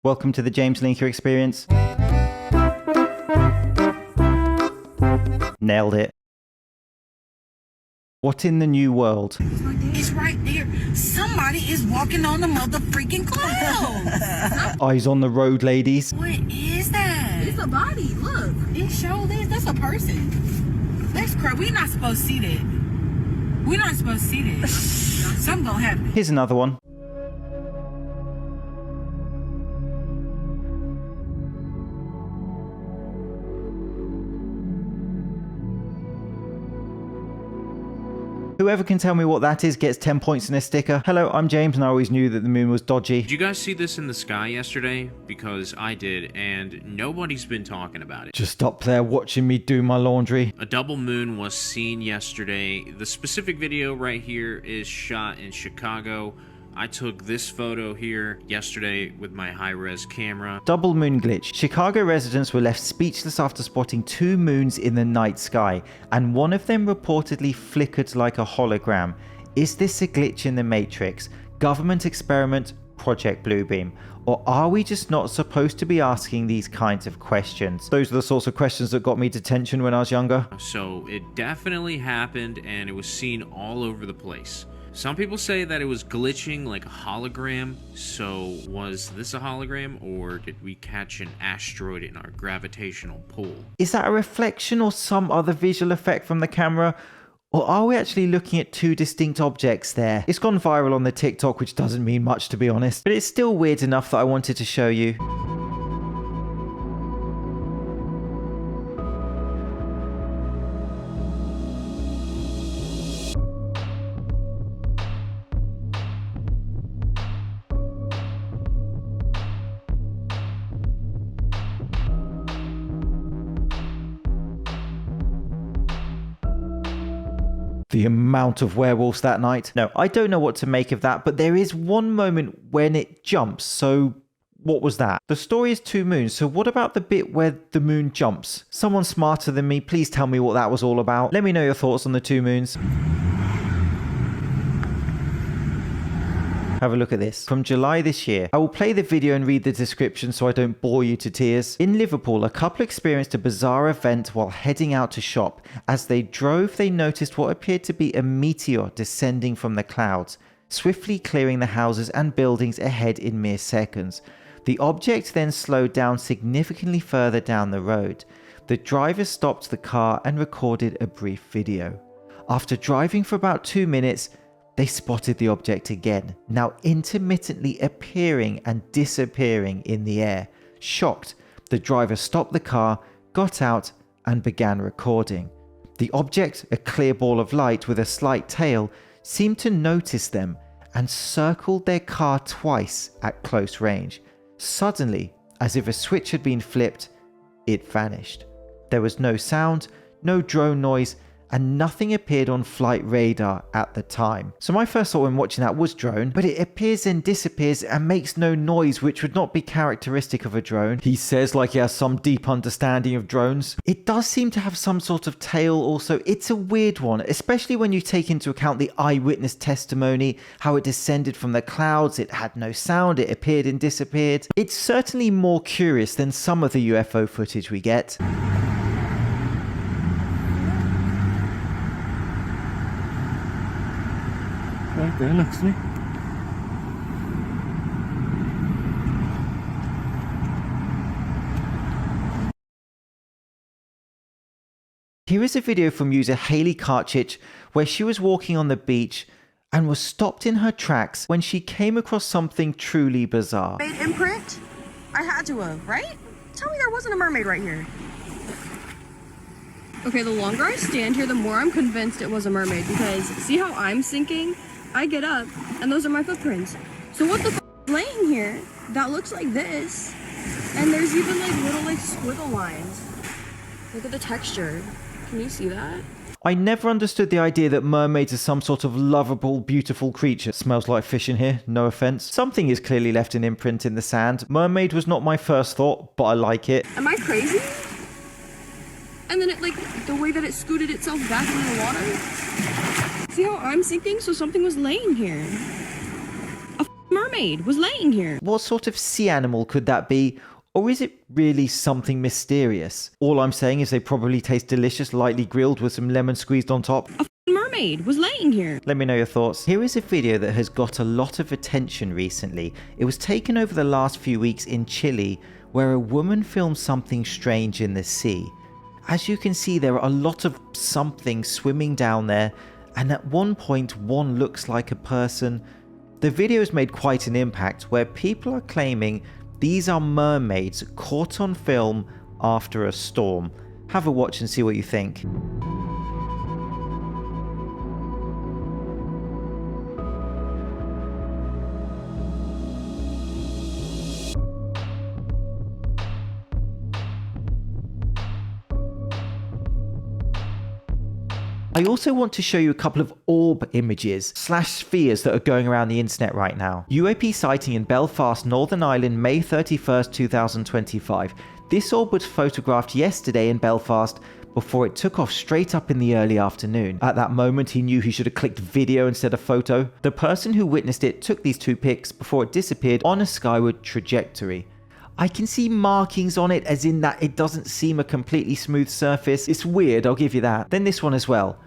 Welcome to the James Linker Experience. Nailed it. What in the new world? It's right there. Somebody is walking on the mother freaking clouds. Eyes on the road, ladies. What is that? It's a body. Look. It showed this. That's a person. That's crazy. We're not supposed to see that. We're not supposed to see that. Something gonna happen. Here's another one. Whoever can tell me what that is gets 10 points and a sticker. Hello, I'm James and I always knew that the moon was dodgy. Did you guys see this in the sky yesterday? Because I did, and nobody's been talking about it. Just stop there watching me do my laundry. A double moon was seen yesterday. The specific video right here is shot in Chicago. I took this photo here yesterday with my high-res camera. Double moon glitch. Chicago residents were left speechless after spotting two moons in the night sky, and one of them reportedly flickered like a hologram. Is this a glitch in the Matrix? Government experiment? Project Bluebeam? Or are we just not supposed to be asking these kinds of questions? Those are the sorts of questions that got me detention when I was younger. So it definitely happened, and it was seen all over the place. Some people say that it was glitching like a hologram. So was this a hologram, or did we catch an asteroid in our gravitational pull? Is that a reflection or some other visual effect from the camera? Or are we actually looking at two distinct objects there? It's gone viral on the TikTok, which doesn't mean much to be honest, but it's still weird enough that I wanted to show you. The amount of werewolves that night. No, I don't know what to make of that, but there is one moment when it jumps. So what was that? The story is two moons, so what about the bit where the moon jumps? Someone smarter than me, please tell me what that was all about. Let me know your thoughts on the two moons. Have a look at this. From July this year. I will play the video and read the description so I don't bore you to tears. In Liverpool, a couple experienced a bizarre event while heading out to shop. As they drove, they noticed what appeared to be a meteor descending from the clouds, swiftly clearing the houses and buildings ahead in mere seconds. The object then slowed down significantly further down the road. The driver stopped the car and recorded a brief video. After driving for about 2 minutes, they spotted the object again, now intermittently appearing and disappearing in the air. Shocked, the driver stopped the car, got out, and began recording. The object, a clear ball of light with a slight tail, seemed to notice them and circled their car twice at close range. Suddenly, as if a switch had been flipped, it vanished. There was no sound, no drone noise, and nothing appeared on flight radar at the time. So my first thought when watching that was drone, but it appears and disappears and makes no noise, which would not be characteristic of a drone. He says like he has some deep understanding of drones. It does seem to have some sort of tail also. It's a weird one, especially when you take into account the eyewitness testimony, how it descended from the clouds, it had no sound, it appeared and disappeared. It's certainly more curious than some of the UFO footage we get. Right there, looks me. Here is a video from user Haley Karchich where she was walking on the beach and was stopped in her tracks when she came across something truly bizarre. Mermaid imprint? I had to have, right? Tell me there wasn't a mermaid right here. Okay, the longer I stand here, the more I'm convinced it was a mermaid, because see how I'm sinking? I get up, and those are my footprints. So what the f is laying here that looks like this? And there's even like little like squiggle lines. Look at the texture. Can you see that? I never understood the idea that mermaids are some sort of lovable, beautiful creature. Smells like fish in here, no offense. Something is clearly left an imprint in the sand. Mermaid was not my first thought, but I like it. Am I crazy? And then it like, the way that it scooted itself back into the water? See how I'm sinking? So something was laying here. A mermaid. mermaid was laying here. What sort of sea animal could that be? Or is it really something mysterious? All I'm saying is they probably taste delicious, lightly grilled with some lemon squeezed on top. A mermaid was laying here. Let me know your thoughts. Here is a video that has got a lot of attention recently. It was taken over the last few weeks in Chile, where a woman filmed something strange in the sea. As you can see, there are a lot of something swimming down there, and at one point one looks like a person. The video has made quite an impact, where people are claiming these are mermaids caught on film after a storm. Have a watch and see what you think. I also want to show you a couple of orb images / spheres that are going around the internet right now. UAP sighting in Belfast, Northern Ireland, May 31st, 2025. This orb was photographed yesterday in Belfast before it took off straight up in the early afternoon. At that moment, he knew he should have clicked video instead of photo. The person who witnessed it took these two pics before it disappeared on a skyward trajectory. I can see markings on it, as in that it doesn't seem a completely smooth surface. It's weird, I'll give you that. Then this one as well.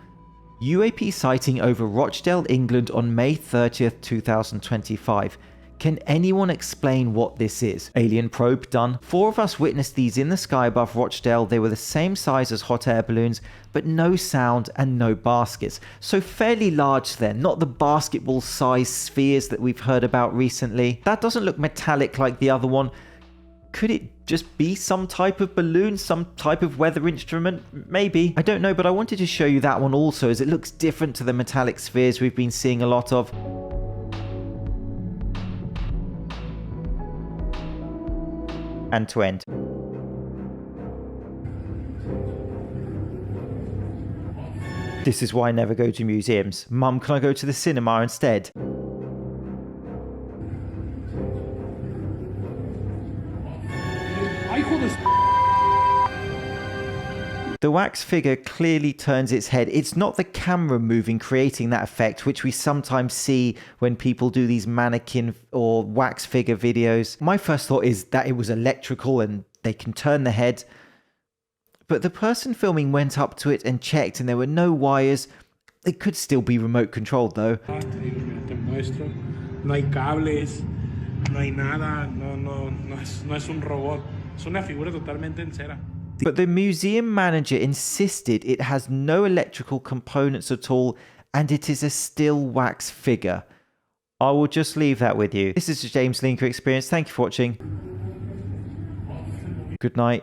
UAP sighting over Rochdale, England on May 30th, 2025. Can anyone explain what this is? Alien probe done. 4 of us witnessed these in the sky above Rochdale. They were the same size as hot air balloons, but no sound and no baskets. So fairly large then, not the basketball size spheres that we've heard about recently. That doesn't look metallic like the other one. Could it just be some type of balloon, some type of weather instrument? Maybe. I don't know, but I wanted to show you that one also, as it looks different to the metallic spheres we've been seeing a lot of. And to end. This is why I never go to museums. Mum, can I go to the cinema instead? The wax figure clearly turns its head. It's not the camera moving creating that effect, which we sometimes see when people do these mannequin or wax figure videos. My first thought is that it was electrical and they can turn the head. But the person filming went up to it and checked, and there were no wires. It could still be remote controlled though. No hay cables, no hay nada, no es un robot. Es una figura totalmente en cera. But the museum manager insisted it has no electrical components at all, and it is a still wax figure. I will just leave that with you. This is the James Linker Experience. Thank you for watching. Good night.